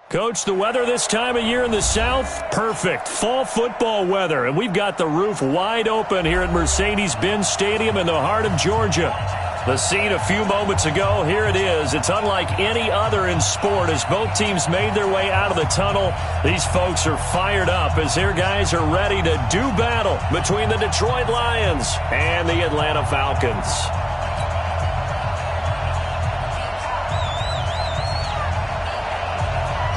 Coach, the weather this time of year in the South, perfect. Fall football weather, and we've got the roof wide open here at Mercedes-Benz Stadium in the heart of Georgia. The scene a few moments ago, here it is. It's unlike any other in sport as both teams made their way out of the tunnel. These folks are fired up as their guys are ready to do battle between the Detroit Lions and the Atlanta Falcons.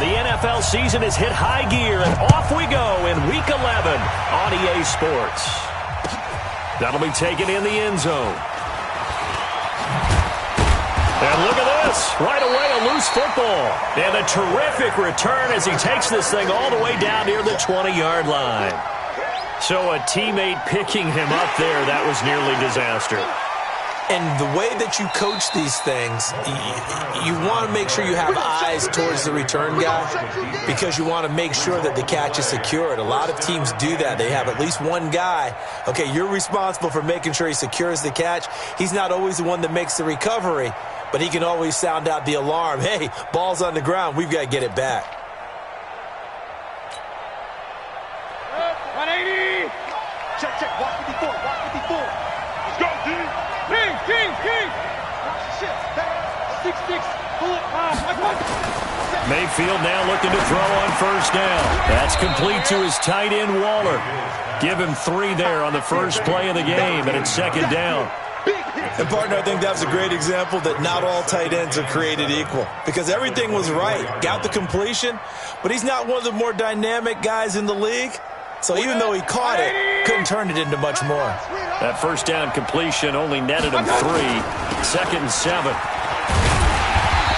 The NFL season has hit high gear, and off we go in Week 11 on EA Sports. That'll be taken in the end zone. And look at this. Right away, a loose football. And a terrific return as he takes this thing all the way down near the 20-yard line. So a teammate picking him up there, that was nearly disaster. And the way that you coach these things, you want to make sure you have eyes towards the return guy because you want to make sure that the catch is secured. A lot of teams do that. They have at least one guy. Okay, you're responsible for making sure he secures the catch. He's not always the one that makes the recovery, but he can always sound out the alarm. Hey, ball's on the ground. We've got to get it back. 180. Check, check. Walk 54. Walk 54. Let's go, D. King. 6-6. Pull it. Mayfield now looking to throw on first down. That's complete to his tight end, Waller. Give him 3 there on the first play of the game, and it's second down. And, partner, I think that was a great example that not all tight ends are created equal because everything was right. Got the completion, but he's not one of the more dynamic guys in the league. So even though he caught it, couldn't turn it into much more. That first down completion only netted him 3. Second and 7.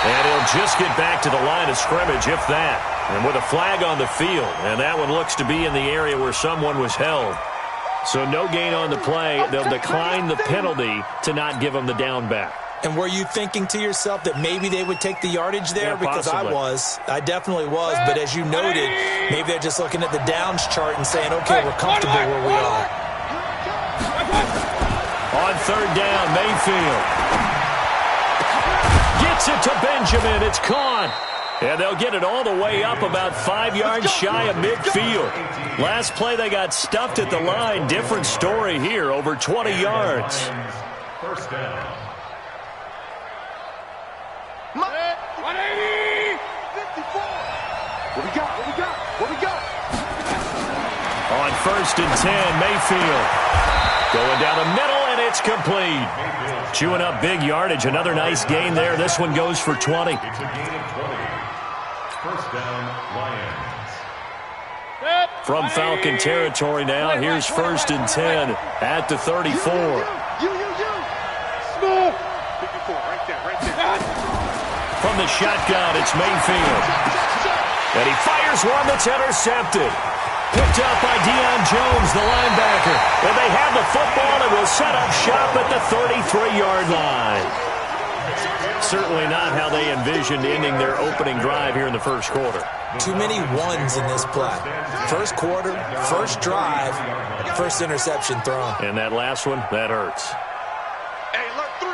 And he'll just get back to the line of scrimmage, if that. And with a flag on the field. And that one looks to be in the area where someone was held. So no gain on the play. They'll decline the penalty to not give him the down back. And were you thinking to yourself that maybe they would take the yardage there? Yeah, because I definitely was. But as you noted, maybe they're just looking at the downs chart and saying, okay, we're comfortable where we are. On third down, Mayfield gets it to Benjamin. It's caught. And they'll get it all the way up about 5 yards shy of midfield. Last play, they got stuffed at the line. Different story here, over 20 yards. First down. 180. 54. What we got? On first and 10, Mayfield going down the middle, and it's complete. Chewing up big yardage. Another nice gain there. This one goes for 20. First down, Lions. From Falcon territory now, here's first and 10 at the 34. Small. 54, right there. From the shotgun, it's Mayfield. And he fires one that's intercepted. Picked up by Deion Jones, the linebacker. And they have the football and will set up shop at the 33-yard line. Certainly not how they envisioned ending their opening drive here in the first quarter. Too many ones in this play. First quarter, first drive, first interception thrown. And that last one, that hurts. Hey, alert 3.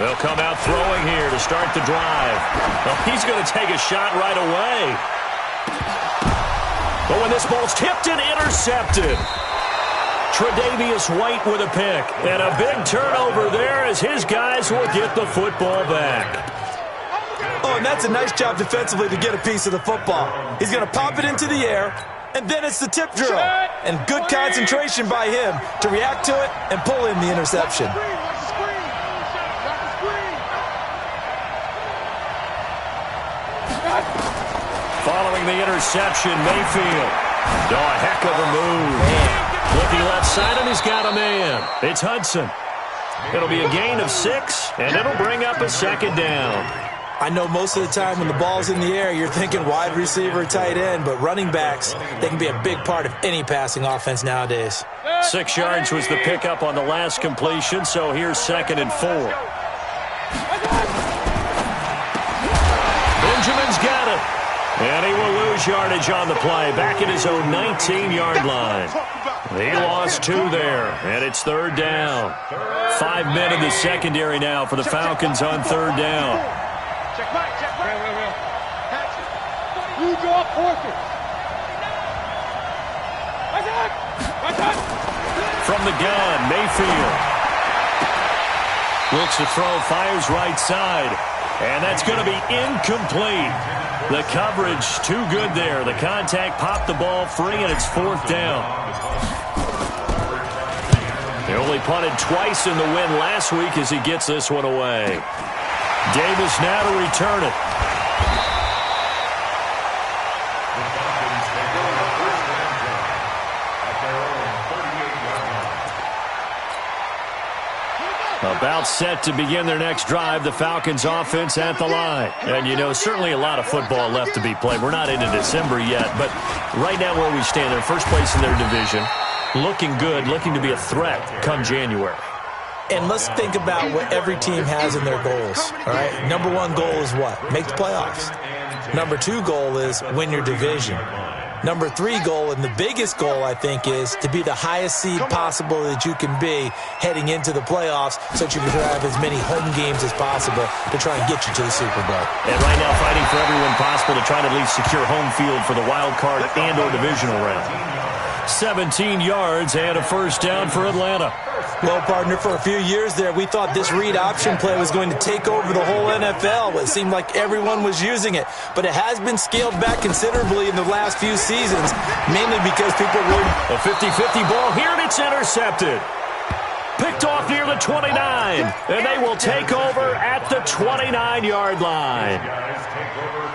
They'll come out throwing here to start the drive. Well, he's going to take a shot right away. But when this ball's tipped and intercepted, Tre'Davious White with a pick. And a big turnover there as his guys will get the football back. Oh, and that's a nice job defensively to get a piece of the football. He's going to pop it into the air, and then it's the tip drill. And good concentration by him to react to it and pull in the interception. Following the interception, Mayfield. Oh, a heck of a move. Looking left side, and he's got a man. It's Hudson. It'll be a gain of 6, and it'll bring up a second down. I know most of the time when the ball's in the air, you're thinking wide receiver, tight end, but running backs, they can be a big part of any passing offense nowadays. 6 yards was the pickup on the last completion, so here's second and 4. Benjamin's got it. And he will lose yardage on the play. Back at his own 19-yard line. He lost 2 there, and it's 3rd down. 5 men in the secondary now for the Falcons on 3rd down. Check right, check right. You draw forces. From the gun, Mayfield. Looks to throw, fires right side. And that's going to be incomplete. The coverage too good there. The contact popped the ball free, and it's 4th down. They only punted twice in the win last week as he gets this one away. Davis now to return it. About set to begin their next drive, the Falcons offense at the line. And, you know, certainly a lot of football left to be played. We're not into December yet, but right now where we stand, they're first place in their division. Looking good, looking to be a threat come January. And let's think about what every team has in their goals, all right? Number 1 goal is what? Make the playoffs. Number 2 goal is win your division. Number 3 goal, and the biggest goal, I think, is to be the highest seed possible that you can be heading into the playoffs so that you can have as many home games as possible to try and get you to the Super Bowl. And right now fighting for everyone possible to try to at least secure home field for the wild card and or divisional round. 17 yards and a 1st down for Atlanta. Well, partner, for a few years there, we thought this read option play was going to take over the whole NFL. It seemed like everyone was using it. But it has been scaled back considerably in the last few seasons, mainly because people were... A 50-50 ball here, and it's intercepted. Picked off near the 29, and they will take over at the 29-yard line.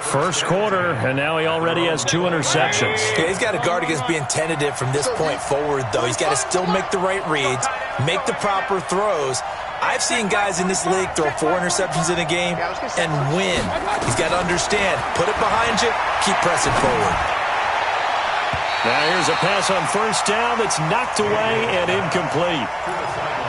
First quarter, and now he already has 2 interceptions. Yeah, he's got to guard against being tentative from this point forward, though. He's got to still make the right reads, make the proper throws. I've seen guys in this league throw 4 interceptions in a game and win. He's got to understand, put it behind you, keep pressing forward. Now here's a pass on 1st down that's knocked away and incomplete.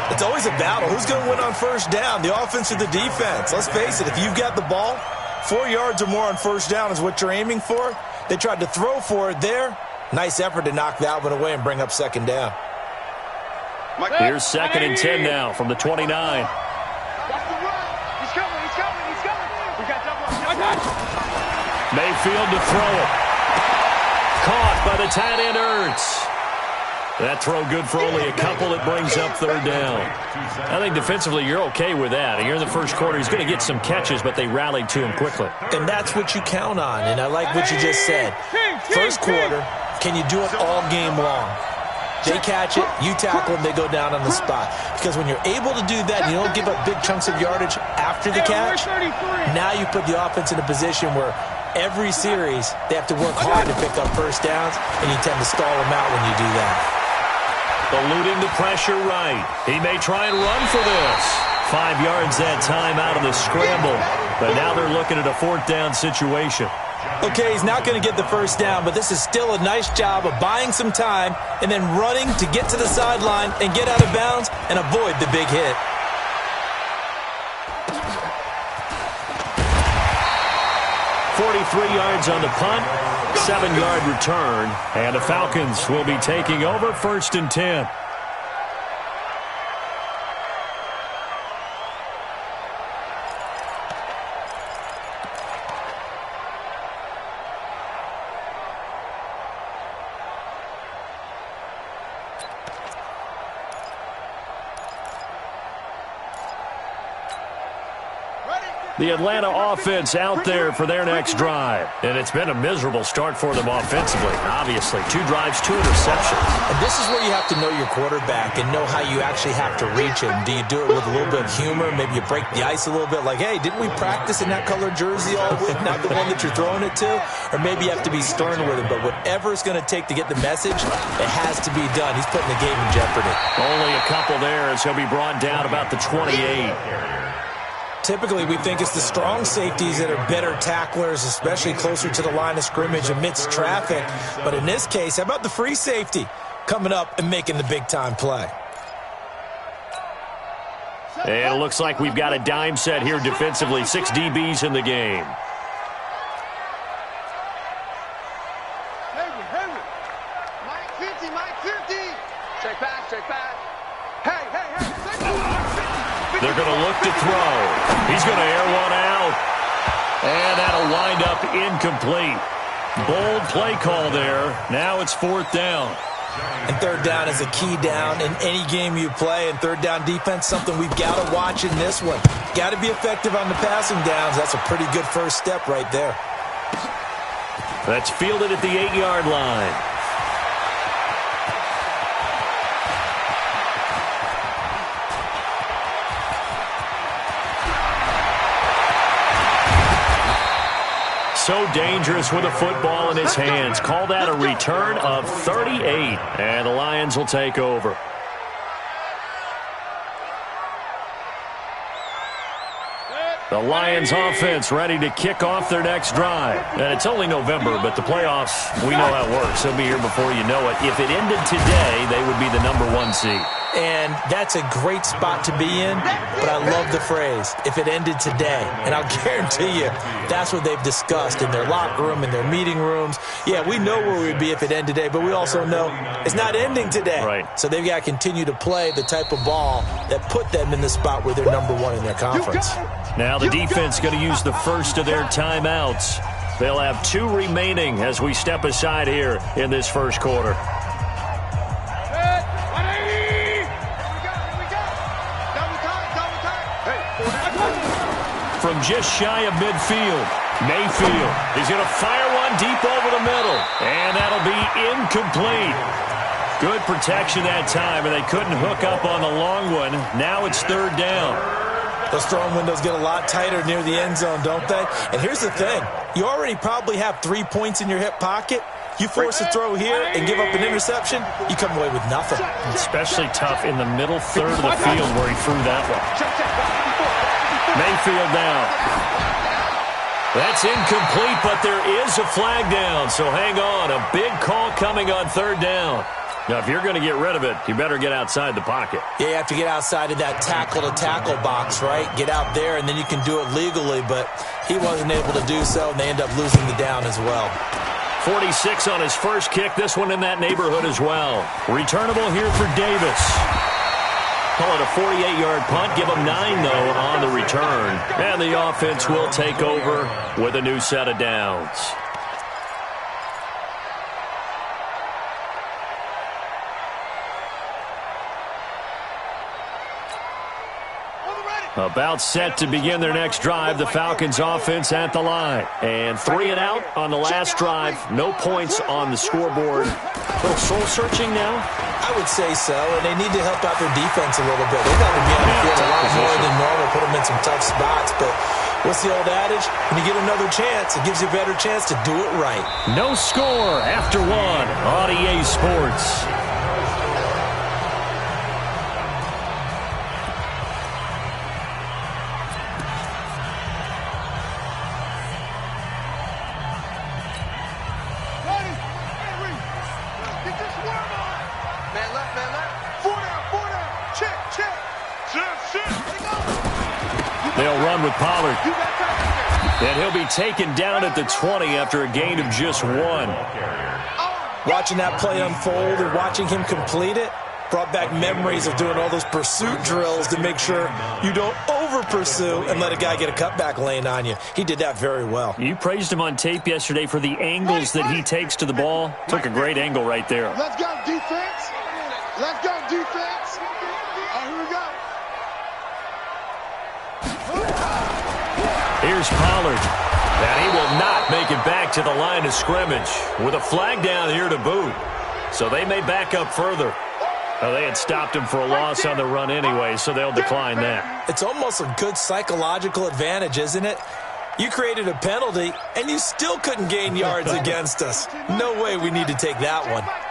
It's always a battle. Who's going to win on 1st down, the offense or the defense? Let's face it, if you've got the ball, 4 yards or more on 1st down is what you're aiming for. They tried to throw for it there. Nice effort to knock that one away and bring up 2nd down. Here's 2nd and 10 now from the 29. He's coming, he's coming, he's coming. We got double. Mayfield to throw it. Caught by the tight end, Ertz. That throw good for only a couple. It brings up 3rd down. I think defensively you're okay with that. Here in the first quarter, he's going to get some catches, but they rallied to him quickly. And that's what you count on, and I like what you just said. First quarter, can you do it all game long? They catch it, you tackle them, they go down on the spot. Because when you're able to do that, you don't give up big chunks of yardage after the catch, now you put the offense in a position where every series they have to work hard to pick up 1st downs, and you tend to stall them out when you do that. Eluding the pressure right. He may try and run for this. 5 yards that time out of the scramble. But now they're looking at a 4th down situation. Okay, he's not going to get the 1st down, but this is still a nice job of buying some time and then running to get to the sideline and get out of bounds and avoid the big hit. .43 yards on the punt, 7-yard return, and the Falcons will be taking over 1st and 10. The Atlanta offense out there for their next drive. And it's been a miserable start for them offensively, obviously. 2 drives, 2 interceptions. And this is where you have to know your quarterback and know how you actually have to reach him. Do you do it with a little bit of humor? Maybe you break the ice a little bit like, hey, didn't we practice in that color jersey all week, not the one that you're throwing it to? Or maybe you have to be stern with him. But whatever it's going to take to get the message, it has to be done. He's putting the game in jeopardy. Only a couple there as he'll be brought down about the 28. Typically, we think it's the strong safeties that are better tacklers, especially closer to the line of scrimmage amidst traffic. But in this case, how about the free safety coming up and making the big-time play? And it looks like we've got a dime set here defensively. 6 DBs in the game. They're going to look to throw. He's going to air one out. And that'll wind up incomplete. Bold play call there. Now it's 4th down. And 3rd down is a key down in any game you play. And 3rd down defense, something we've got to watch in this one. Got to be effective on the passing downs. That's a pretty good first step right there. That's fielded at the 8-yard line. So dangerous with a football in his hands. Call that a return of 38. And the Lions will take over. The Lions offense ready to kick off their next drive. And it's only November, but the playoffs, we know how it works. They'll be here before you know it. If it ended today, they would be the #1 seed. And that's a great spot to be in, but I love the phrase, if it ended today. And I'll guarantee you, that's what they've discussed in their locker room, in their meeting rooms. Yeah, we know where we'd be if it ended today, but we also know it's not ending today. Right. So they've got to continue to play the type of ball that put them in the spot where they're #1 in their conference. Now the defense going to use the first of their timeouts. They'll have 2 remaining as we step aside here in this first quarter. From just shy of midfield, Mayfield is going to fire one deep over the middle. And that'll be incomplete. Good protection that time, and they couldn't hook up on the long one. Now it's 3rd down. Those throwing windows get a lot tighter near the end zone, don't they? And here's the thing. You already probably have 3 points in your hip pocket. You force a throw here and give up an interception, you come away with nothing. Especially tough in the middle third of the field where he threw that one. Mayfield down. That's incomplete, but there is a flag down, so hang on. A big call coming on 3rd down. Now, if you're going to get rid of it, you better get outside the pocket. Yeah, you have to get outside of that tackle-to-tackle box, right? Get out there, and then you can do it legally, but he wasn't able to do so, and they end up losing the down as well. 46 on his first kick. This one in that neighborhood as well. Returnable here for Davis. Call it a 48-yard punt. Give him 9, though, on the return. And the offense will take over with a new set of downs. About set to begin their next drive. The Falcons offense at the line. And 3 and out on the last drive. No points on the scoreboard. A little soul-searching now? I would say so, and they need to help out their defense a little bit. They've got to be on the field a lot more than normal, put them in some tough spots. But what's the old adage? When you get another chance, it gives you a better chance to do it right. No score after 1 on EA Sports. They'll run with Pollard. And he'll be taken down at the 20 after a gain of just 1. Watching that play unfold and watching him complete it brought back memories of doing all those pursuit drills to make sure you don't over-pursue and let a guy get a cutback lane on you. He did that very well. You praised him on tape yesterday for the angles that he takes to the ball. Took a great angle right there. Let's go, defense. Let's go, defense. Here we go. Here's Pollard. And he will not make it back to the line of scrimmage with a flag down here to boot. So they may back up further. They had stopped him for a loss on the run anyway, so they'll decline that. It's almost a good psychological advantage, isn't it? You created a penalty, and you still couldn't gain yards against us. No way we need to take that one. Mike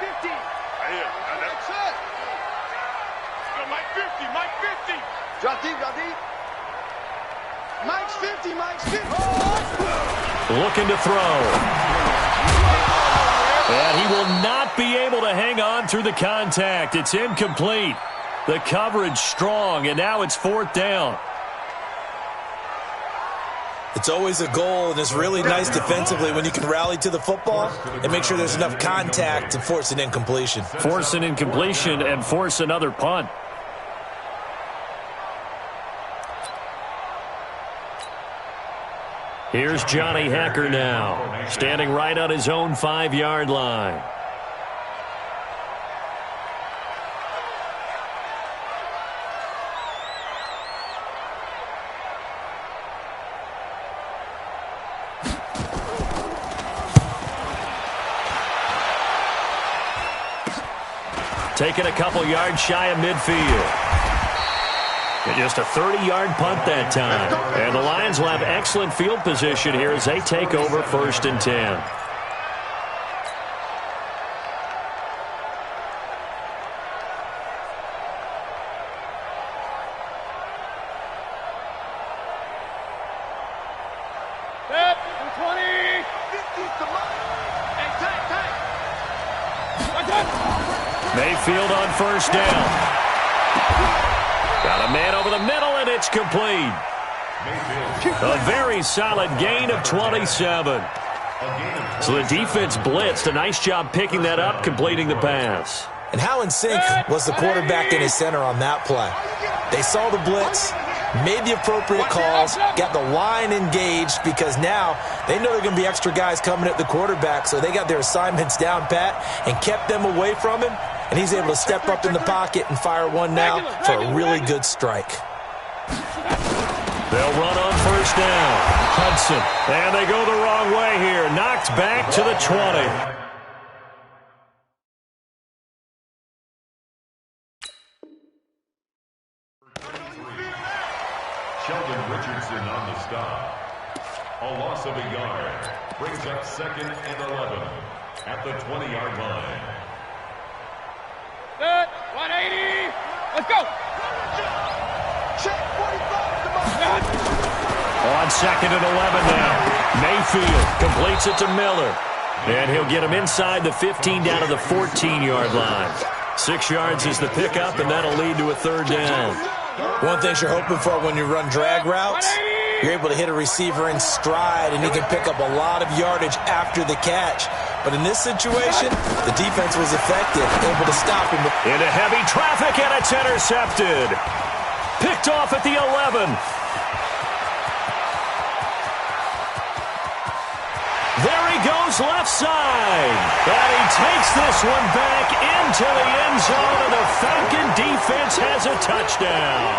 50. Drop deep, drop deep. Mike's 50, Mike's 50. Looking to throw. And he will not be able to hang on through the contact. It's incomplete. The coverage strong, and now it's 4th down. It's always a goal, and it's really nice defensively when you can rally to the football and make sure there's enough contact to force an incompletion. Force an incompletion and force another punt. Here's Johnny Hacker now, standing right on his own 5-yard line. Taking a couple yards shy of midfield. And just a 30-yard punt that time. And the Lions will have excellent field position here as they take over 1st and 10. Mayfield on 1st down. Got a man over the middle, and it's complete. A very solid gain of 27. So the defense blitzed. A nice job picking that up, completing the pass. And how in sync was the quarterback and his center on that play? They saw the blitz, made the appropriate calls, got the line engaged because now they know there are going to be extra guys coming at the quarterback, so they got their assignments down pat and kept them away from him. And he's able to step up in the pocket and fire one now for a really good strike. They'll run on 1st down. Hudson. And they go the wrong way here. Knocked back to the 20. Sheldon Richardson on the stop. A loss of a yard. Brings up 2nd and 11 at the 20-yard line. Set, 180. Let's go. Check 45. On 2nd and 11 now. Mayfield completes it to Miller. And he'll get him inside the 15 down to the 14-yard line. 6 yards is the pickup, and that'll lead to a 3rd down. One thing you're hoping for when you run drag routes, you're able to hit a receiver in stride, and he can pick up a lot of yardage after the catch. But in this situation, the defense was effective, able to stop him. Into heavy traffic, and it's intercepted. Picked off at the 11. There he goes left side. And he takes this one back into the end zone, and the Falcon defense has a touchdown.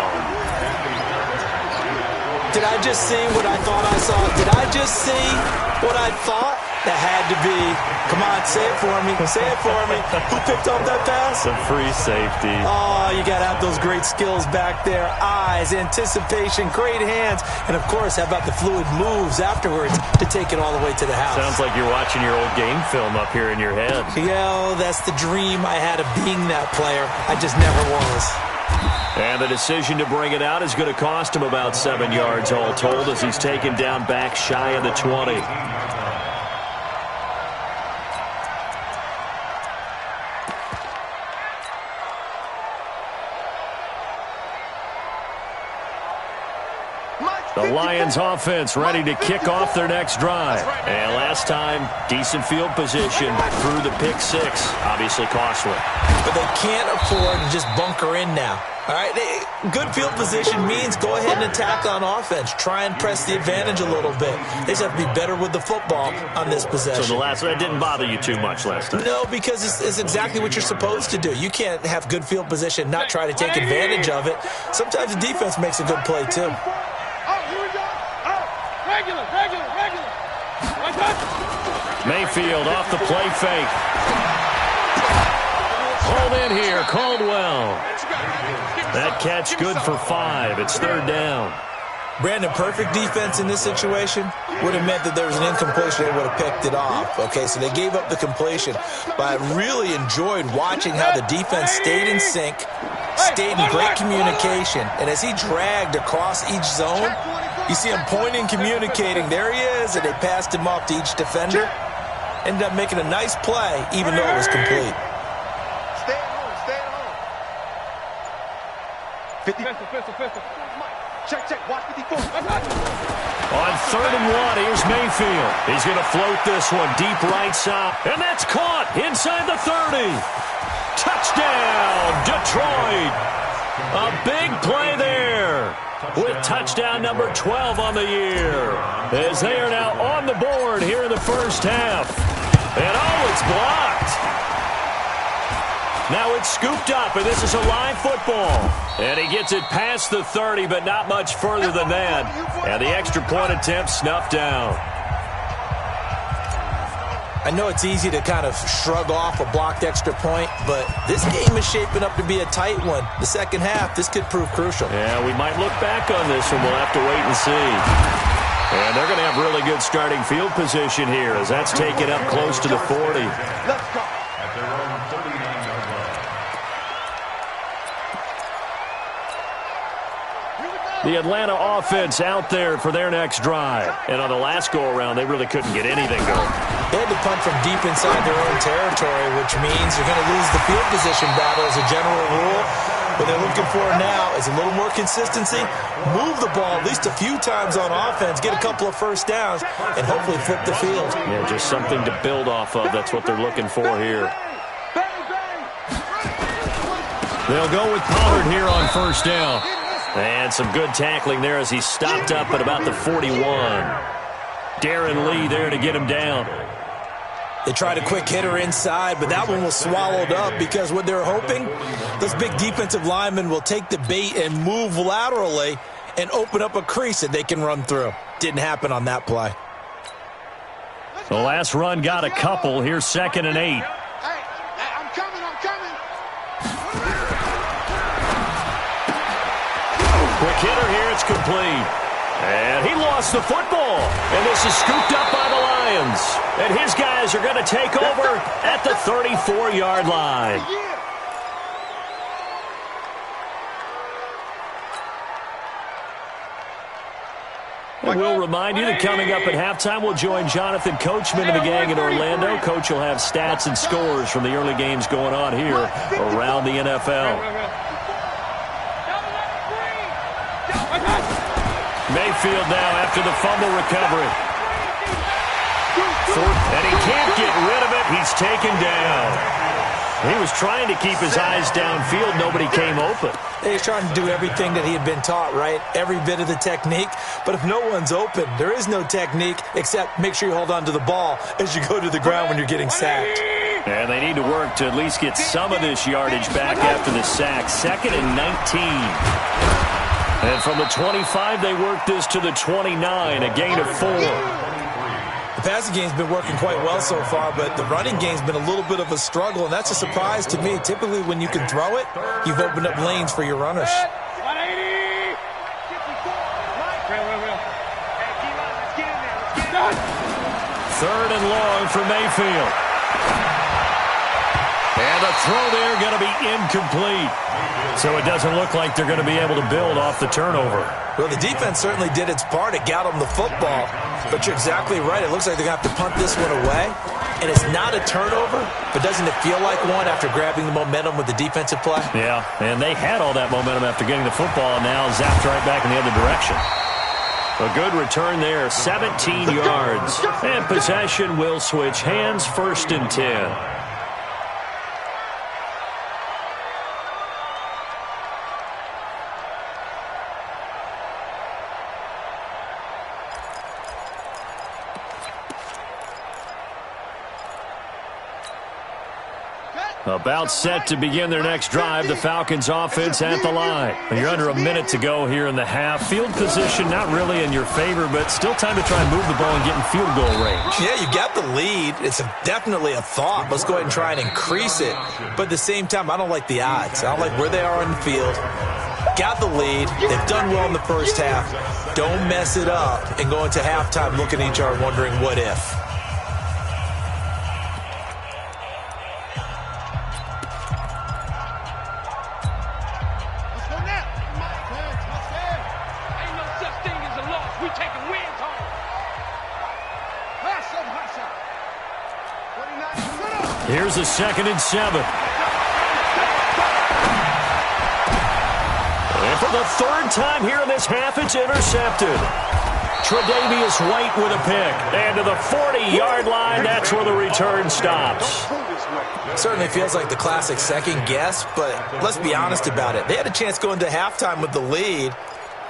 Did I just see what I thought I saw? Did I just see what I thought? That had to be. Come on, say it for me. Say it for me. Who picked up that pass? The free safety. Oh, you got to have those great skills back there. Eyes, anticipation, great hands. And, of course, how about the fluid moves afterwards to take it all the way to the house? Sounds like you're watching your old game film up here in your head. Yeah, that's the dream I had of being that player. I just never was. And the decision to bring it out is going to cost him about 7 yards all told as he's taken down back shy of the 20. The Lions offense ready to kick off their next drive. And last time, decent field position through the pick 6. Obviously costly. But they can't afford to just bunker in now. All right, good field position means go ahead and attack on offense. Try and press the advantage a little bit. They just have to be better with the football on this possession. So that didn't bother you too much last time? No, because it's exactly what you're supposed to do. You can't have good field position and not try to take advantage of it. Sometimes the defense makes a good play, too. Regular. Mayfield off the play fake. Pulled in here, Caldwell. That catch good for 5. It's 3rd down. Brandon, perfect defense in this situation would have meant that there was an incompletion. They would have picked it off. Okay, so they gave up the completion. But I really enjoyed watching how the defense stayed in sync, stayed in great communication. And as he dragged across each zone, you see him pointing, communicating. There he is, and they passed him off to each defender. Ended up making a nice play, even though it was complete. Stay at home. 50. Pistol. Check. Watch 54. On 3rd and 1, here's Mayfield. He's going to float this one deep right side. And that's caught inside the 30. Touchdown, Detroit. A big play there. with touchdown number 12 on the year, as they are now on the board here in the first half. And oh, it's blocked. Now it's scooped up, and this is a live football. And he gets it past the 30, but not much further than that. And the extra point attempt snuffed down. I know it's easy to kind of shrug off a blocked extra point, but this game is shaping up to be a tight one. The second half, this could prove crucial. Yeah, we might look back on this one. We'll have to wait and see. And they're going to have really good starting field position here, as that's taken up close to the 40. Let's go. At their own 39-yard line. The Atlanta offense out there for their next drive. And on the last go-around, they really couldn't get anything going. They had to punt from deep inside their own territory, which means you're going to lose the field position battle as a general rule. What they're looking for now is a little more consistency, move the ball at least a few times on offense, get a couple of first downs, and hopefully flip the field. Yeah, just something to build off of. That's what they're looking for here. They'll go with Pollard here on first down. And some good tackling there as he stopped up at about the 41. Darren Lee there to get him down. They tried a quick hitter inside, but that one was swallowed up because what they're hoping, those big defensive linemen will take the bait and move laterally and open up a crease that they can run through. Didn't happen on that play. The last run got a couple. Here's 2nd and 8. Hey, I'm coming. Quick hitter here. It's complete. And he lost the football. And this is scooped up by the Lions. And his guys are going to take over at the 34-yard line. And we'll remind you that coming up at halftime, we'll join Jonathan Coachman and the gang in Orlando. Coach will have stats and scores from the early games going on here around the NFL. Mayfield now after the fumble recovery. And he can't get rid of it. He's taken down. He was trying to keep his eyes downfield. Nobody came open. He's trying to do everything that he had been taught, right? Every bit of the technique. But if no one's open, there is no technique except make sure you hold on to the ball as you go to the ground when you're getting sacked. And they need to work to at least get some of this yardage back after the sack. 2nd and 19. And from the 25, they work this to the 29, a gain of 4. The passing game's been working quite well so far, but the running game's been a little bit of a struggle, and that's a surprise to me. Typically, when you can throw it, you've opened up lanes for your runners. 3rd and long for Mayfield. And the throw there going to be incomplete. So it doesn't look like they're going to be able to build off the turnover. Well, the defense certainly did its part. It got them the football. But you're exactly right. It looks like they're going to have to punt this one away. And it's not a turnover, but doesn't it feel like one after grabbing the momentum with the defensive play? Yeah, and they had all that momentum after getting the football, and now zapped right back in the other direction. A good return there, 17 yards. And possession will switch hands, 1st and 10. About set to begin their next drive, the Falcons offense at the line. You're under a minute to go here in the half. Field position not really in your favor, but still time to try and move the ball and get in field goal range. Yeah, you got the lead. It's definitely a thought. Let's go ahead and try and increase it. But at the same time, I don't like the odds. I don't like where they are in the field. Got the lead. They've done well in the first half. Don't mess it up and go into halftime looking at each other wondering what if. Here's a 2nd and 7. And for the 3rd time here in this half, it's intercepted. Tre'Davious White with a pick. And to the 40-yard line, that's where the return stops. Certainly feels like the classic second guess, but let's be honest about it. They had a chance going to halftime with the lead,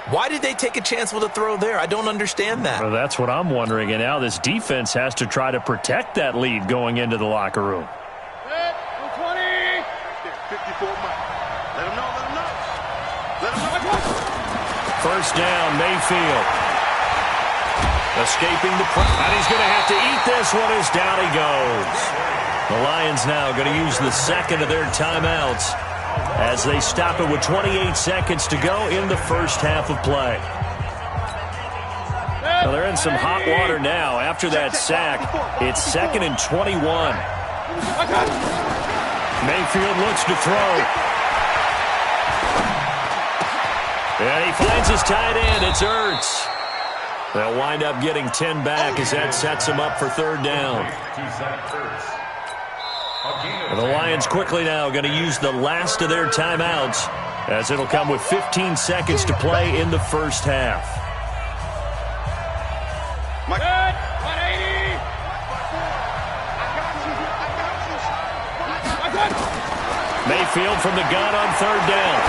Why did they take a chance with a throw there? I don't understand that. Well, that's what I'm wondering. And now this defense has to try to protect that lead going into the locker room. 20. 54 Mike. Let him know, let him know. Let him know. First down, Mayfield. Escaping the press. And he's going to have to eat this one as down he goes. The Lions now going to use the second of their timeouts as they stop it with 28 seconds to go in the first half of play. Well, they're in some hot water now. After that sack, it's 2nd and 21. Mayfield looks to throw. And he finds his tight end. It's Ertz. They'll wind up getting 10 back as that sets him up for third down. The Lions quickly now going to use the last of their timeouts as it'll come with 15 seconds to play in the first half. Mike. 180. Mayfield from the gun on third down.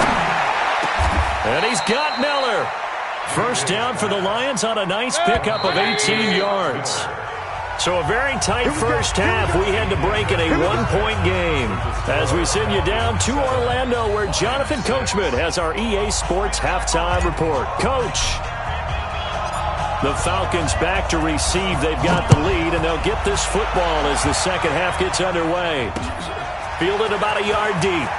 And he's got Miller. First down for the Lions on a nice pickup of 18 yards. So a very tight first half. We had to break in a one-point game as we send you down to Orlando where Jonathan Coachman has our EA Sports halftime report. Coach, the Falcons back to receive. They've got the lead, and they'll get this football as the second half gets underway. Fielded about a yard deep.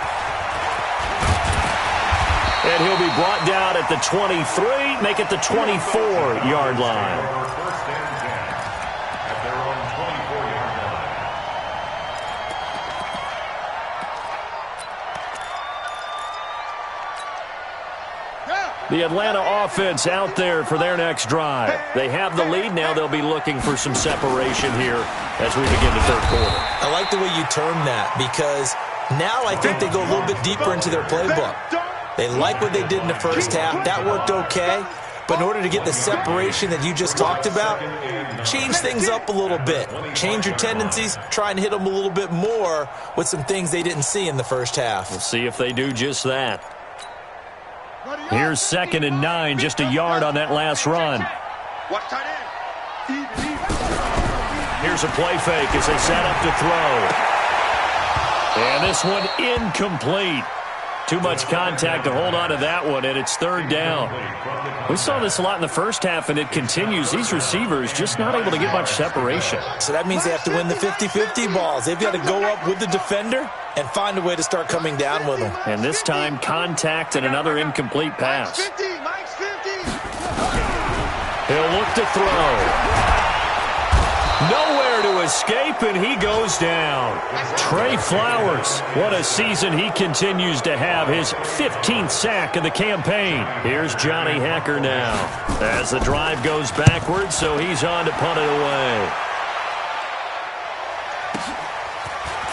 And he'll be brought down at the 23, make it the 24-yard line. The Atlanta offense out there for their next drive. They have the lead. Now they'll be looking for some separation here as we begin the third quarter. I like the way you term that because now I think they go a little bit deeper into their playbook. They like what they did in the first half. That worked okay. But in order to get the separation that you just talked about, change things up a little bit. Change your tendencies. Try and hit them a little bit more with some things they didn't see in the first half. We'll see if they do just that. Here's 2nd and 9, just a yard on that last run. Watch tight end. Here's a play fake as they set up to throw. And this one incomplete. Too much contact to hold on to that one, and it's third down. We saw this a lot in the first half, and it continues. These receivers just not able to get much separation. So that means they have to win the 50-50 balls. They've got to go up with the defender and find a way to start coming down with them. And this time, contact and another incomplete pass. Mike's 50. He'll look to throw. Nowhere to escape, and he goes down. Trey Flowers, what a season he continues to have. His 15th sack of the campaign. Here's Johnny Hacker now as the drive goes backwards, so he's on to punt it away.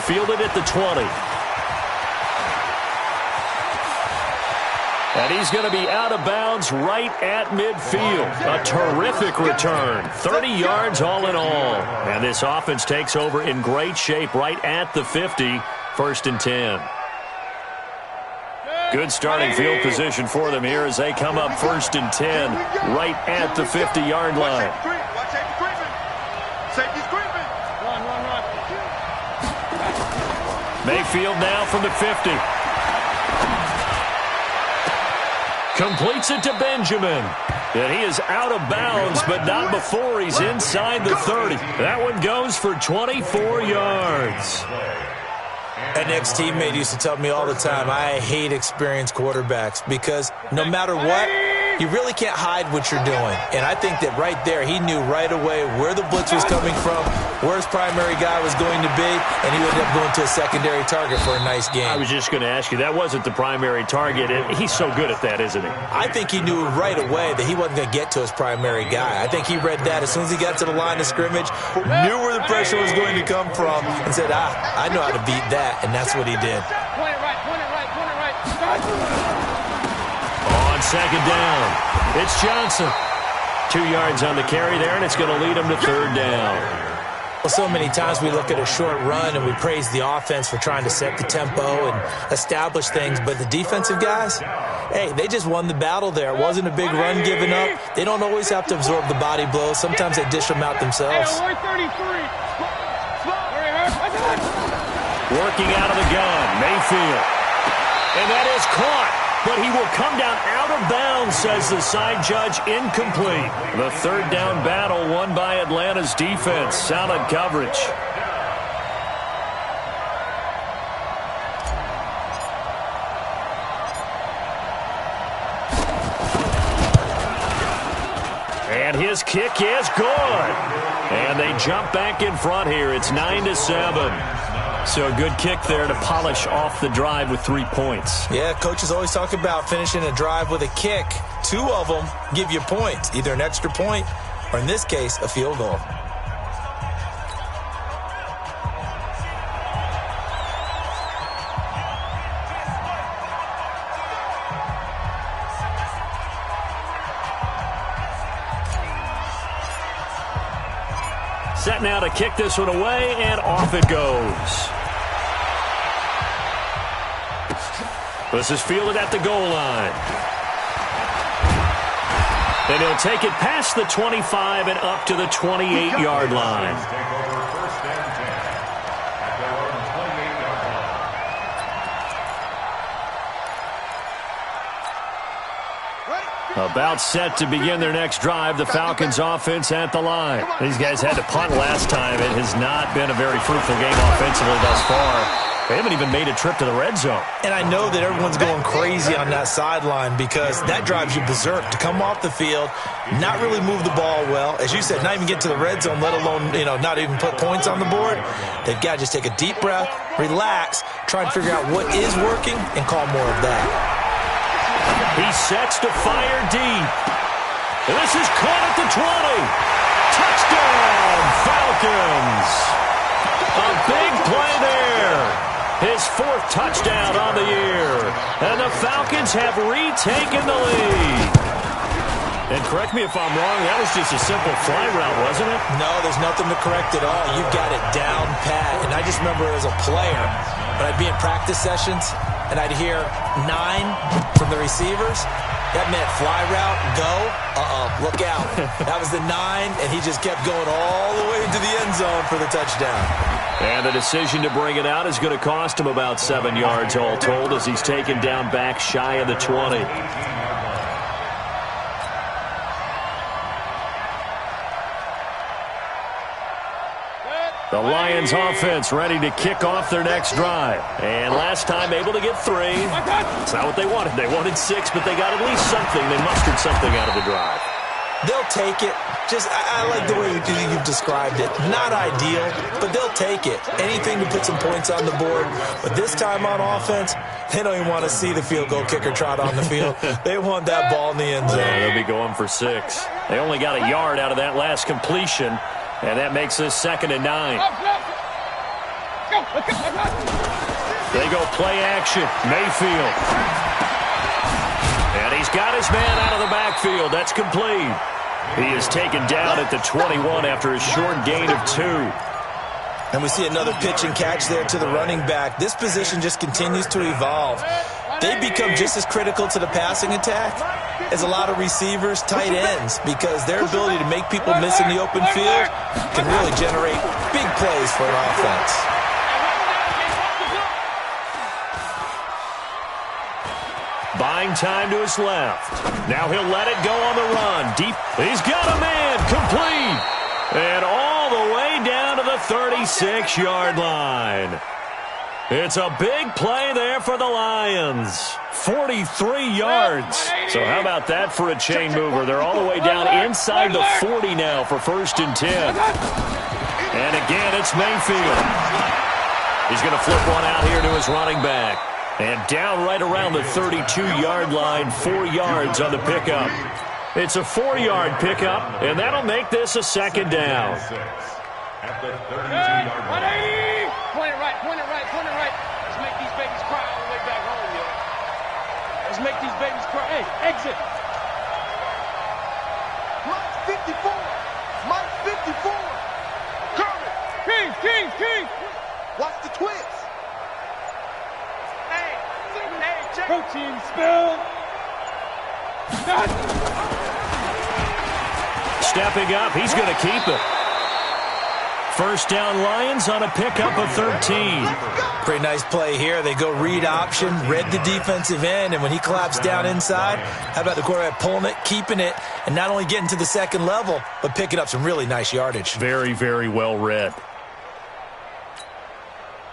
Fielded at the 20. And he's going to be out of bounds right at midfield. A terrific return. 30 yards all in all. And this offense takes over in great shape right at the 50. 1st and 10. Good starting field position for them here as they come up 1st and 10 right at the 50-yard line. Watch safety creeping. Safety's creeping. Run. Mayfield now from the 50. Completes it to Benjamin. And he is out of bounds, but not before he's inside the 30. That one goes for 24 yards. An ex-teammate used to tell me all the time, I hate experienced quarterbacks because no matter what, you really can't hide what you're doing. And I think that right there, he knew right away where the blitz was coming from, where his primary guy was going to be, and he would end up going to a secondary target for a nice game. I was just going to ask you, that wasn't the primary target. He's so good at that, isn't he? I think he knew right away that he wasn't going to get to his primary guy. I think he read that as soon as he got to the line of scrimmage, knew where the pressure was going to come from, and said, I know how to beat that, and that's what he did. Point it right. On 2nd down, it's Johnson. 2 yards on the carry there, and it's going to lead him to 3rd down. Well, so many times we look at a short run and we praise the offense for trying to set the tempo and establish things, but the defensive guys, hey, they just won the battle there. It wasn't a big run given up. They don't always have to absorb the body blows. Sometimes they dish them out themselves. Working out of the gun, Mayfield. And that is caught. But he will come down out of bounds, says the side judge. Incomplete. The third down battle won by Atlanta's defense. Solid coverage. And his kick is good. And they jump back in front here. It's 9-7. So a good kick there to polish off the drive with 3 points. Yeah, coaches always talk about finishing a drive with a kick. 2 of them give you points, either an extra point or, in this case, a field goal. Set now to kick this one away, and off it goes. This is fielded at the goal line. And he'll take it past the 25 and up to the 28-yard line. About set to begin their next drive, the Falcons offense at the line. These guys had to punt last time. It has not been a very fruitful game offensively thus far. They haven't even made a trip to the red zone. And I know that everyone's going crazy on that sideline because that drives you berserk to come off the field, not really move the ball well. As you said, not even get to the red zone, let alone, not even put points on the board. They've got to just take a deep breath, relax, try and figure out what is working, and call more of that. He sets to fire deep. And this is caught at the 20. Touchdown, Falcons. A big play there. His 4th touchdown on the year. And the Falcons have retaken the lead. And correct me if I'm wrong, that was just a simple fly route, wasn't it? No, there's nothing to correct at all. You've got it down pat. And I just remember as a player, when I'd be in practice sessions, and I'd hear 9 from the receivers, that meant fly route, go, look out. That was the 9, and he just kept going all the way to the end zone for the touchdown. And the decision to bring it out is going to cost him about 7 yards all told as he's taken down back shy of the 20. The Lions offense ready to kick off their next drive. And last time able to get 3. It's not what they wanted. They wanted 6, but they got at least something. They mustered something out of the drive. They'll take it. I like the way you've described it. Not ideal, but they'll take it. Anything to put some points on the board. But this time on offense, they don't even want to see the field goal kicker trot on the field. They want that ball in the end zone. Yeah, they'll be going for 6. They only got a yard out of that last completion, and that makes this 2nd and 9. They go play action. Mayfield. And he's got his man out of the backfield. That's complete. He is taken down at the 21 after a short gain of 2. And we see another pitch and catch there to the running back. This position just continues to evolve. They become just as critical to the passing attack as a lot of receivers, tight ends, because their ability to make people miss in the open field can really generate big plays for an offense. Buying time to his left. Now he'll let it go on the run. Deep. He's got a man. Complete. And all the way down to the 36-yard line. It's a big play there for the Lions. 43 yards. So how about that for a chain mover? They're all the way down inside the 40 now for 1st and 10. And again, it's Mayfield. He's going to flip one out here to his running back. And down right around the 32-yard line, 4 yards on the pickup. It's a 4-yard pickup, and that'll make this a 2nd down. At the 32-yard line. Point it right, point it right, point it right. Let's make these babies cry all the way back home, yo. Let's make these babies cry. Hey, exit. Mike 54. Mike 54. Curry. King. Watch the twist. Hey, check. Protein spill. Stepping up, he's going to keep it. First down Lions on a pickup of 13. Pretty nice play here. They go read option, read the defensive end, and when he claps down inside, how about the quarterback pulling it, keeping it, and not only getting to the second level, but picking up some really nice yardage. Very, very well read.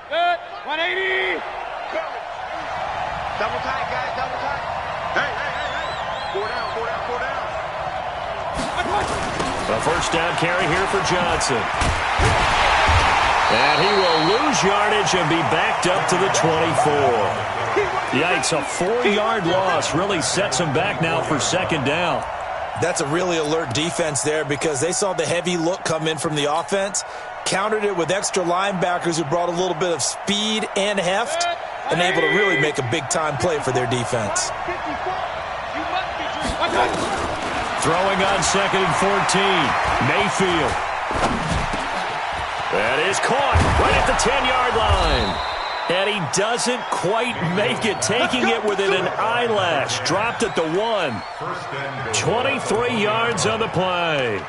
180. Double tight, guys, double tight. Hey. 4 down. A first down carry here for Johnson. And he will lose yardage and be backed up to the 24. Yikes, a 4-yard loss really sets him back now for second down. That's a really alert defense there because they saw the heavy look come in from the offense, countered it with extra linebackers who brought a little bit of speed and heft, and able to really make a big-time play for their defense. Throwing on second and 14. Mayfield. That is caught right at the 10-yard line. And he doesn't quite make it, taking it within an eyelash. Dropped at the 1. 23 yards on the play.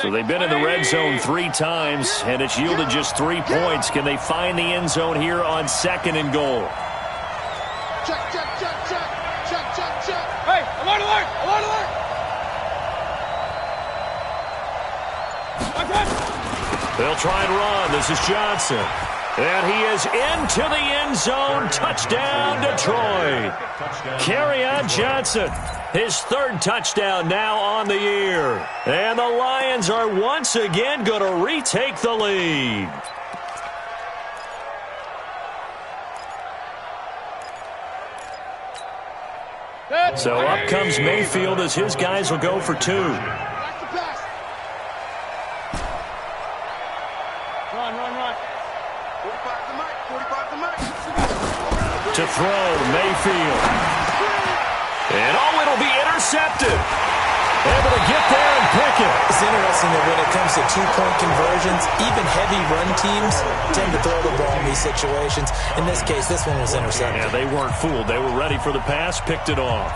So they've been in the red zone 3 times, and it's yielded just 3 points. Can they find the end zone here on second and goal? Check. Hey, alert. They'll try and run. This is Johnson. And he is into the end zone. Touchdown, Detroit. Kerryon Johnson, his 3rd touchdown now on the year. And the Lions are once again going to retake the lead. So up comes Mayfield as his guys will go for 2. Run. To throw, Mayfield. And it'll be intercepted. Able to get there and pick it. It's interesting that when it comes to 2-point conversions, even heavy run teams tend to throw the ball in these situations. In this case, this one was intercepted. Yeah, they weren't fooled. They were ready for the pass, picked it off.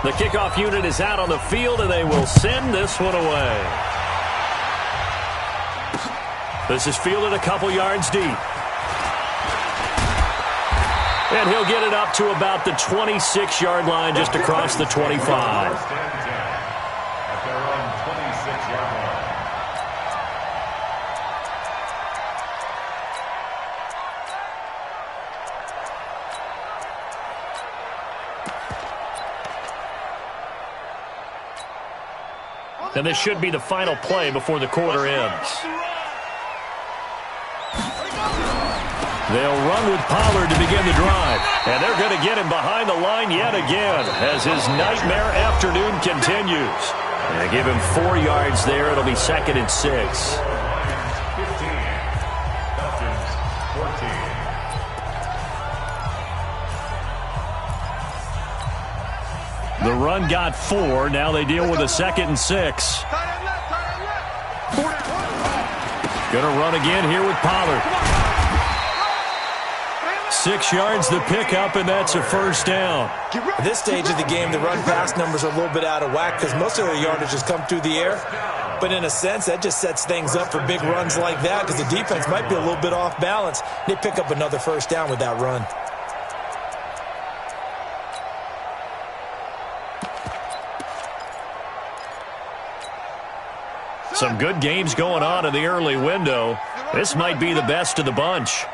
The kickoff unit is out on the field, and they will send this one away. This is fielded a couple yards deep. And he'll get it up to about the 26-yard line, just across the 25. And this should be the final play before the quarter ends. They'll run with Pollard to begin the drive. And they're going to get him behind the line yet again as his nightmare afternoon continues. And they give him 4 yards there. It'll be 2nd and 6. 15. Falcons 14. The run got 4. Now they deal with a 2nd and 6. Going to run again here with Pollard. 6 yards the pickup, and that's a first down. At this stage of the game, the run-pass numbers are a little bit out of whack because most of their yardage has come through the air. But in a sense, that just sets things up for big runs like that because the defense might be a little bit off balance. They pick up another first down with that run. Some good games going on in the early window. This might be the best of the bunch.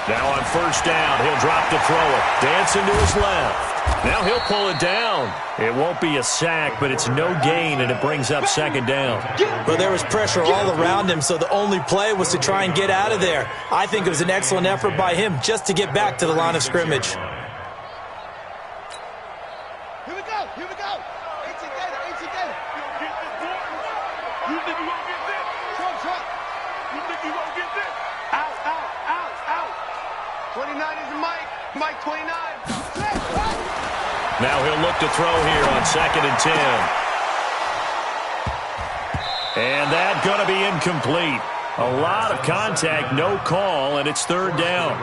Now on first down, he'll drop to throw it. Dancing to his left. Now he'll pull it down. It won't be a sack, but it's no gain, and it brings up 2nd down. Well, there was pressure all around him, so the only play was to try and get out of there. I think it was an excellent effort by him just to get back to the line of scrimmage. Here we go. Ain't together. You think you won't get this? Trump. You think you won't get this? Out. 29 is Mike. Mike 29. Now he'll look to throw here on 2nd and 10. And that's going to be incomplete. A lot of contact, no call, and it's 3rd down.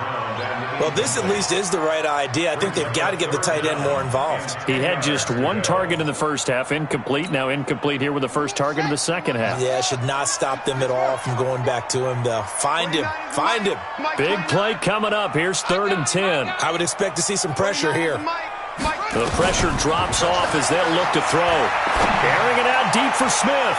Well, this at least is the right idea. I think they've got to get the tight end more involved. He had just 1 target in the first half, incomplete. Now incomplete here with the first target in the second half. Yeah, should not stop them at all from going back to him, though. Find him. Find him. Big play coming up. Here's 3rd and 10. I would expect to see some pressure here. The pressure drops off as they'll look to throw. Airing it out deep for Smith.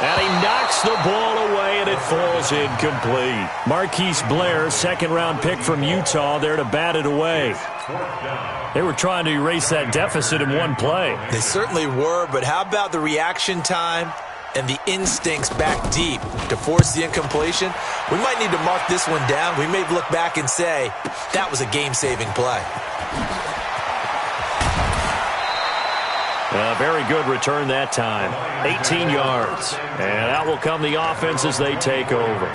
And he knocks the ball away, and it falls incomplete. Marquise Blair, 2nd-round pick from Utah, there to bat it away. They were trying to erase that deficit in 1 play. They certainly were, but how about the reaction time and the instincts back deep to force the incompletion? We might need to mark this one down. We may look back and say, that was a game-saving play. A very good return that time. 18 yards. And out will come the offense as they take over.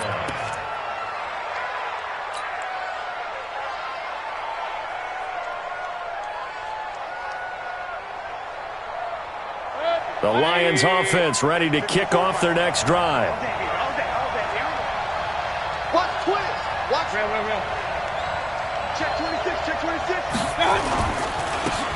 The Lions offense ready to kick off their next drive. Watch twist. Watch. Check 26. Check 26.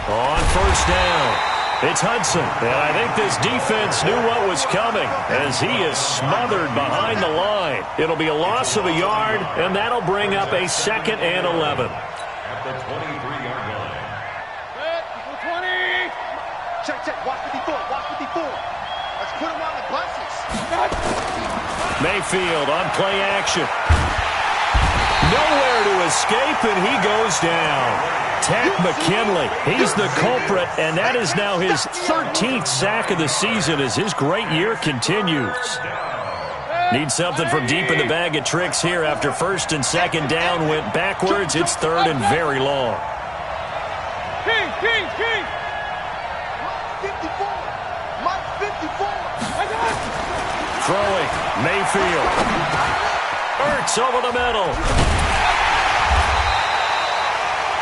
On 1st down. It's Hudson, and I think this defense knew what was coming as he is smothered behind the line. It'll be a loss of a yard, and that'll bring up a 2nd and 11. At the 23-yard line. 20. Check, check. Watch 54. Watch 54. Let's put him on the buses. Mayfield on play action. Nowhere to escape, and he goes down. Tack McKinley, he's the culprit, and that is now his 13th sack of the season as his great year continues. Need something from deep in the bag of tricks here after 1st and 2nd down went backwards. It's 3rd and very long. King. Mike 54. Throwing, Mayfield. Ertz over the middle.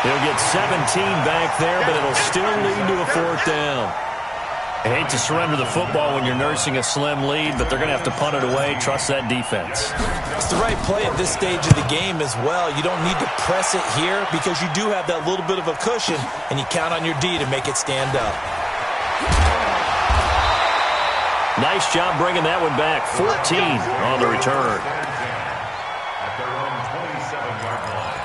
He'll get 17 back there, but it'll still lead to a 4th down. I hate to surrender the football when you're nursing a slim lead, but they're going to have to punt it away. Trust that defense. It's the right play at this stage of the game as well. You don't need to press it here because you do have that little bit of a cushion, and you count on your D to make it stand up. Nice job bringing that one back. 14 on the return. At their own 27-yard line.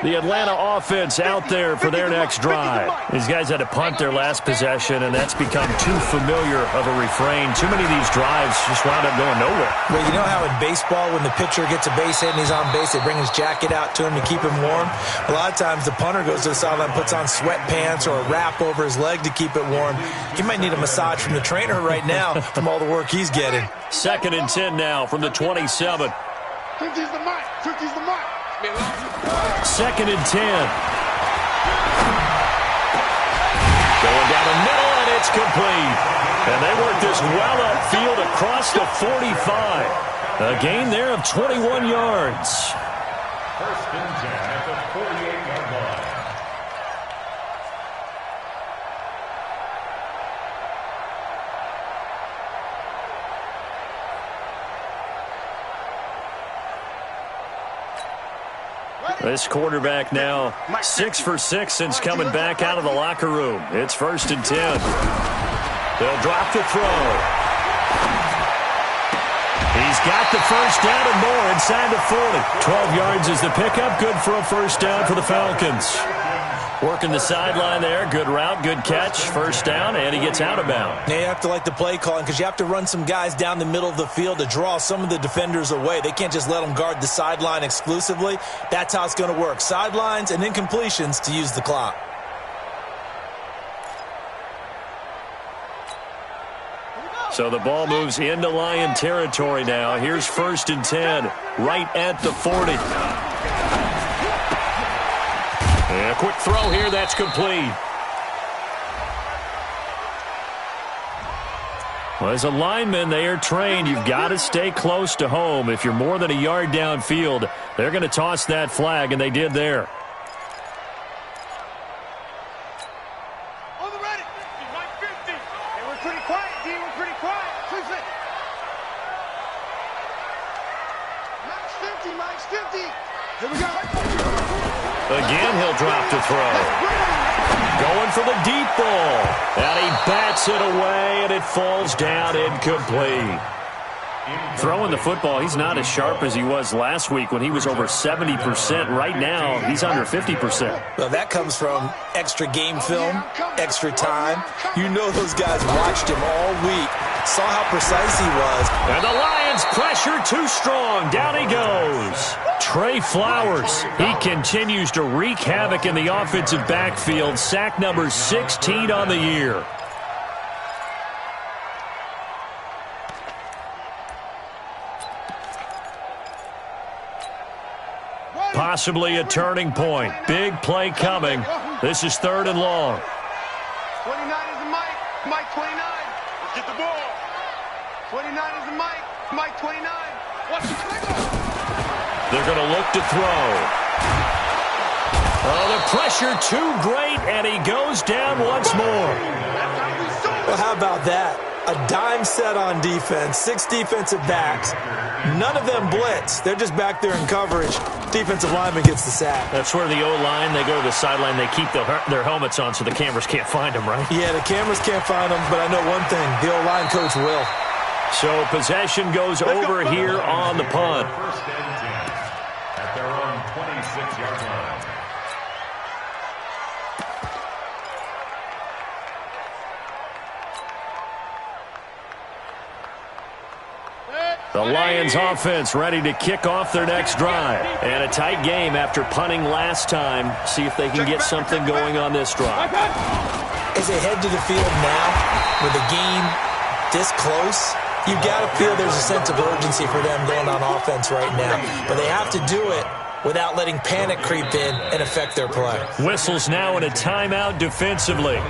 The Atlanta offense out there for their next drive. These guys had to punt their last possession, and that's become too familiar of a refrain. Too many of these drives just wound up going nowhere. Well, you know how in baseball when the pitcher gets a base hit and he's on base, they bring his jacket out to him to keep him warm? A lot of times the punter goes to the sideline, puts on sweatpants or a wrap over his leg to keep it warm. He might need a massage from the trainer right now from all the work he's getting. 2nd and 10 now from the 27. 50's the mark. 50's the mark. 2nd and 10. Going down the middle, and it's complete. And they work this well upfield across the 45. A gain there of 21 yards. 1st and 10 at the 48-yard line. This quarterback now 6 for 6 since coming back out of the locker room. It's 1st and 10. They'll drop the throw. He's got the 1st down and more inside the 40. 12 yards is the pickup. Good for a 1st down for the Falcons. Working the sideline there. Good route, good catch. 1st down, and he gets out of bounds. Now you have to like the play calling because you have to run some guys down the middle of the field to draw some of the defenders away. They can't just let them guard the sideline exclusively. That's how it's going to work. Sidelines and incompletions to use the clock. So the ball moves into Lion territory now. Here's 1st and 10, right at the 40. And a quick throw here, that's complete. Well, as a lineman, they are trained. You've got to stay close to home. If you're more than a yard downfield, they're going to toss that flag, and they did there. On the ready. Mike 50. Hey, we're pretty quiet, D. We're pretty quiet. Please it. Mike's 50. Mike's 50. Here we go. Again, he'll drop to throw. Going for the deep ball. And he bats it away, and it falls down incomplete. Throwing the football, he's not as sharp as he was last week when he was over 70%. Right now, he's under 50%. Well, that comes from extra game film, extra time. You know those guys watched him all week, saw how precise he was. And the Lions pressure too strong. Down he goes. Trey Flowers, he continues to wreak havoc in the offensive backfield. Sack number 16 on the year. Possibly a turning point. Big play coming. This is 3rd and long. 29 is the Mike. Mike 29. Let's get the ball. 29 is the Mike. Mike 29. Watch the trigger. They're going to look to throw. Oh, the pressure too great, and he goes down once more. Well, how about that? A dime set on defense, 6 defensive backs. None of them blitz. They're just back there in coverage. Defensive lineman gets the sack. That's where the O-line, they go to the sideline, they keep their helmets on so the cameras can't find them, right? Yeah, the cameras can't find them, but I know one thing. The O-line coach will. So possession goes over here on the punt. First and 10 at their own 26-yard line. The Lions offense ready to kick off their next drive. And a tight game after punting last time. See if they can get something going on this drive. As they head to the field now, with the game this close, you've got to feel there's a sense of urgency for them going on offense right now. But they have to do it without letting panic creep in and affect their play. Whistles now in a timeout defensively.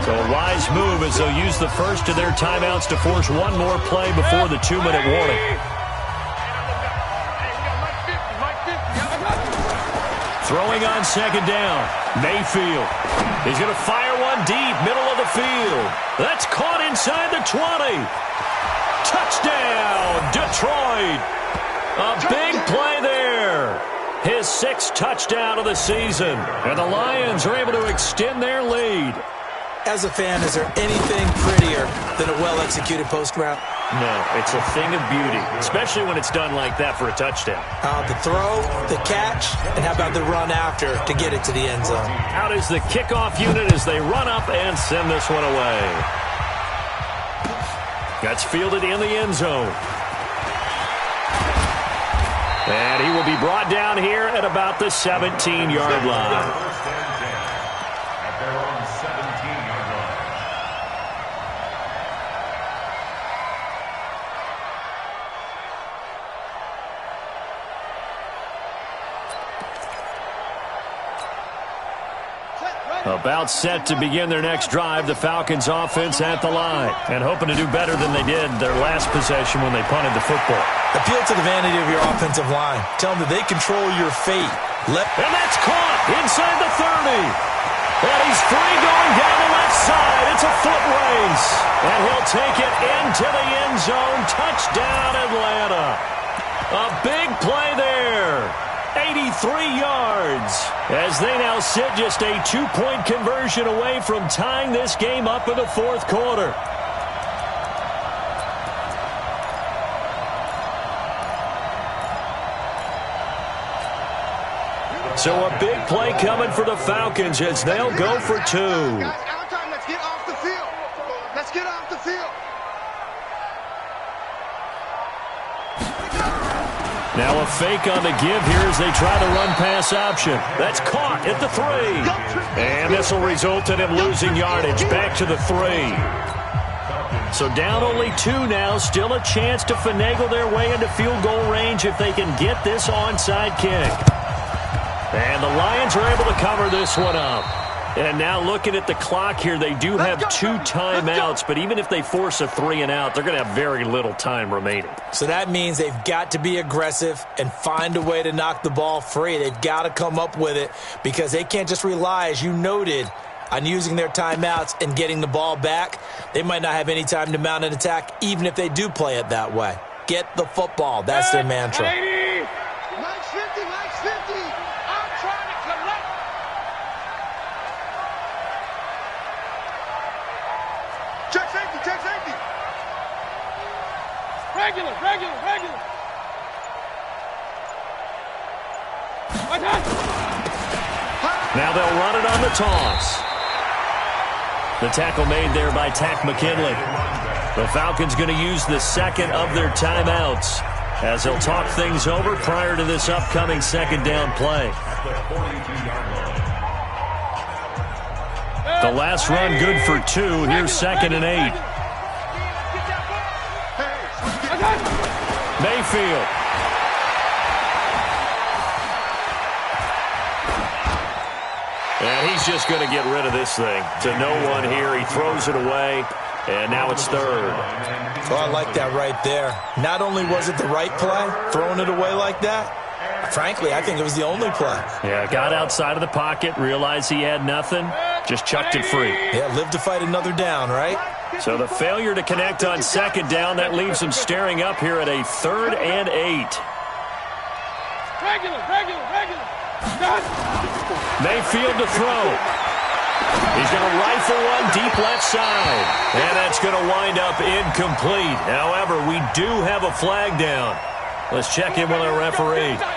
So a wise move as they'll use the first of their timeouts to force one more play before the 2-minute warning. Throwing on 2nd down. Mayfield. He's going to fire one deep, middle of the field. That's caught inside the 20. Touchdown, Detroit. A big play there. His 6th touchdown of the season. And the Lions are able to extend their lead. As a fan, is there anything prettier than a well-executed post route? No, it's a thing of beauty, especially when it's done like that for a touchdown. The throw, the catch, and how about the run after to get it to the end zone? Out is the kickoff unit as they run up and send this one away. That's fielded in the end zone. And he will be brought down here at about the 17-yard line. First and 10 at their own 17-yard line. About set to begin their next drive, the Falcons offense at the line. And hoping to do better than they did their last possession when they punted the football. Appeal to the vanity of your offensive line. Tell them that they control your fate. And that's caught inside the 30. And he's free going down the left side. It's a foot race. And he'll take it into the end zone. Touchdown, Atlanta. A big play there. 83 yards. As they now sit just a 2-point conversion away from tying this game up in the 4th quarter. So a big play coming for the Falcons as they'll go for 2. Guys, our time. Let's get off the field. Let's get off the field. Now a fake on the give here as they try the run-pass option. That's caught at the 3. And this will result in him losing yardage back to the 3. So down only 2 now. Still a chance to finagle their way into field goal range if they can get this onside kick. And the Lions are able to cover this one up. And now looking at the clock here, they do have 2 timeouts, but even if they force a 3-and-out, they're going to have very little time remaining. So that means they've got to be aggressive and find a way to knock the ball free. They've got to come up with it because they can't just rely, as you noted, on using their timeouts and getting the ball back. They might not have any time to mount an attack, even if they do play it that way. Get the football. That's their mantra. Mike's 50, Mike's 50. I'm trying to collect. Check safety, check safety. Regular. Now they'll run it on the toss. The tackle made there by Tack McKinley. The Falcons going to use the second of their timeouts as they'll talk things over prior to this upcoming second down play. The last run good for 2. Here's 2nd and 8. Mayfield. And he's just going to get rid of this thing. To no one here. He throws it away, and now it's 3rd. Oh, I like that right there. Not only was it the right play, throwing it away like that, frankly, I think it was the only play. Yeah, got outside of the pocket, realized he had nothing, just chucked it free. Yeah, live to fight another down, right? So the failure to connect on 2nd down, that leaves him staring up here at a 3rd and 8. Regular. Mayfield to throw. He's going to rifle one deep left side. And that's going to wind up incomplete. However, we do have a flag down. Let's check in with our referee. Let's go.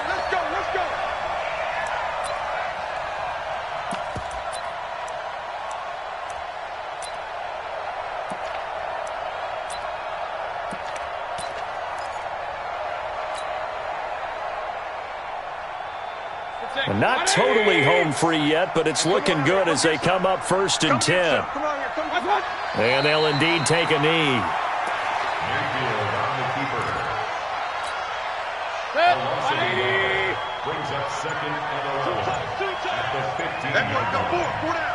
And not totally home free yet, but it's looking good as they come up 1st and 10. And they'll indeed take a knee. Mayfield on the keeper. Brings up 2nd and 11 at the 15-yard line.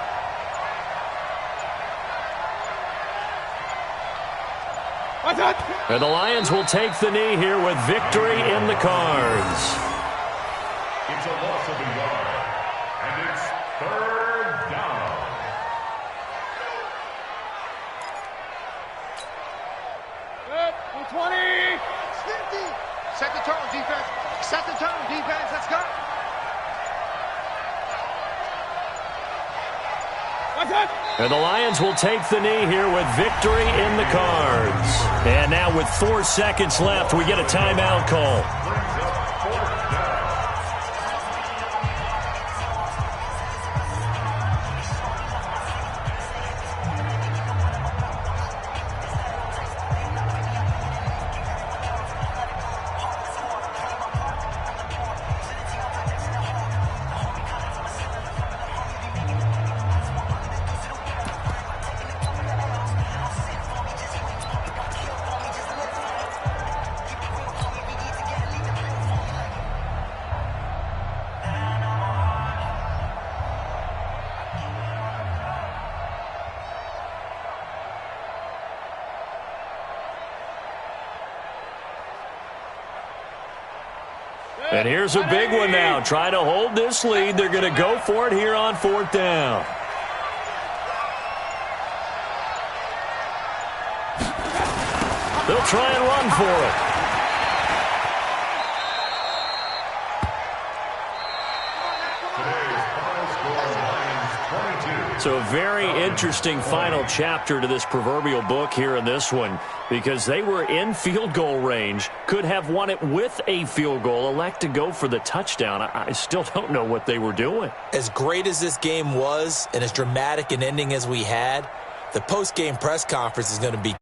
And the Lions will take the knee here with victory in the cards. It's a loss of a yard, and it's 3rd down. Good. 120. 50. Set the tone, defense. Set the tone, defense. Let's go. And the Lions will take the knee here with victory in the cards. And now with 4 seconds left, we get a timeout call. And here's a big one now. Trying to hold this lead. They're going to go for it here on 4th down. They'll try and run for it. So a very interesting final chapter to this proverbial book here in this one, because they were in field goal range, could have won it with a field goal, elect to go for the touchdown. I still don't know what they were doing. As great as this game was and as dramatic an ending as we had, the post-game press conference is going to be